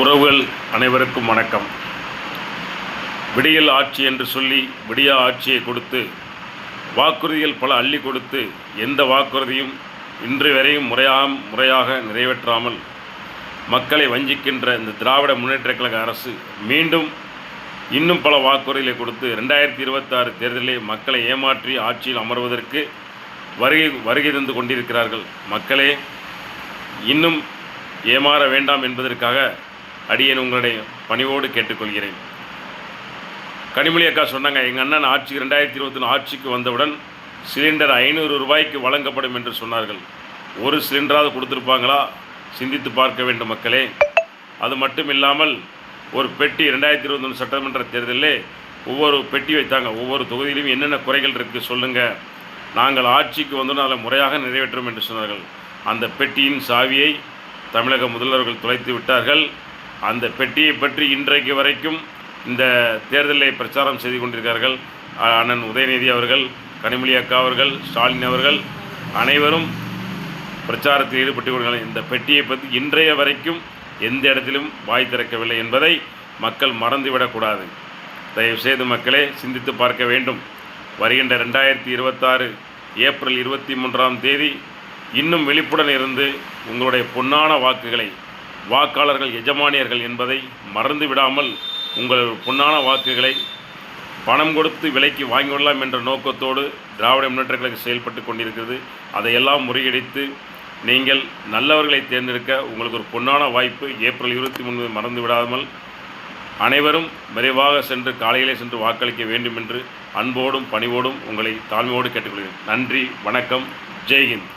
உறவுகள் அனைவருக்கும் வணக்கம். விடியல் ஆட்சி என்று சொல்லி விடியா ஆட்சியை கொடுத்து வாக்குறுதிகள் பல அள்ளி கொடுத்து எந்த வாக்குறுதியும் இன்று வரையும் முறையாக நிறைவேற்றாமல் மக்களை வஞ்சிக்கின்ற இந்த திராவிட முன்னேற்றக் கழக அரசு மீண்டும் இன்னும் பல வாக்குறுதிகளை கொடுத்து 2026 தேர்தலிலே மக்களை ஏமாற்றி ஆட்சியில் அமர்வதற்கு வருகை தந்து கொண்டிருக்கிறார்கள். மக்களே, இன்னும் ஏமாற வேண்டாம் என்பதற்காக அடியேன் உங்களுடைய பணிவோடு கேட்டுக்கொள்கிறேன். கனிமொழி அக்கா சொன்னாங்க, எங்கள் அண்ணன் ஆட்சிக்கு 2021 ஆட்சிக்கு வந்தவுடன் சிலிண்டர் 500 ரூபாய்க்கு வழங்கப்படும் என்று சொன்னார்கள். ஒரு சிலிண்டராவது கொடுத்துருப்பாங்களா? சிந்தித்து பார்க்க வேண்டும் மக்களே. அது மட்டும் இல்லாமல் ஒரு பெட்டி 2021 சட்டமன்ற தேர்தலில் ஒவ்வொரு பெட்டி வைத்தாங்க. ஒவ்வொரு தொகுதியிலும் என்னென்ன குறைகள் இருக்குது சொல்லுங்கள், நாங்கள் ஆட்சிக்கு வந்தோம் அதை முறையாக நிறைவேற்றும் என்று சொன்னார்கள். அந்த பெட்டியின் சாவியை தமிழக முதல்வர்கள் தொலைத்து விட்டார்கள். அந்த பெட்டியை பற்றி இன்றைக்கு வரைக்கும் இந்த தேர்தலில் பிரச்சாரம் செய்து கொண்டிருக்கிறார்கள். அண்ணன் உதயநிதி அவர்கள், கனிமொழி அக்கா அவர்கள், ஸ்டாலின் அவர்கள் அனைவரும் பிரச்சாரத்தில் ஈடுபட்டு கொண்டிருக்கிறார்கள். இந்த பெட்டியை பற்றி இன்றைய வரைக்கும் எந்த இடத்திலும் வாய் திறக்கவில்லை என்பதை மக்கள் மறந்துவிடக்கூடாது. தயவுசெய்து மக்களே சிந்தித்து பார்க்க வேண்டும். வருகின்ற 2026 ஏப்ரல் 23ஆம் தேதி இன்னும் விழிப்புடன் இருந்து உங்களுடைய பொன்னான வாக்குகளை, வாக்காளர்கள் எஜமானியர்கள் என்பதை மறந்து விடாமல் உங்கள் பொன்னான வாக்குகளை பணம் கொடுத்து விலைக்கு வாங்கிவிடலாம் என்ற நோக்கத்தோடு திராவிட முன்னேற்றக் கழகம் செயல்பட்டு கொண்டிருக்கிறது. அதையெல்லாம் முறியடித்து நீங்கள் நல்லவர்களை தேர்ந்தெடுக்க உங்களுக்கு ஒரு பொன்னான வாய்ப்பு. ஏப்ரல் 23 மறந்து விடாமல் அனைவரும் விரைவாக சென்று காலையிலே சென்று வாக்களிக்க வேண்டும் என்று அன்போடும் பணிவோடும் உங்களை தாழ்மையோடு கேட்டுக்கொள்கிறேன். நன்றி, வணக்கம், ஜெய்ஹிந்த்.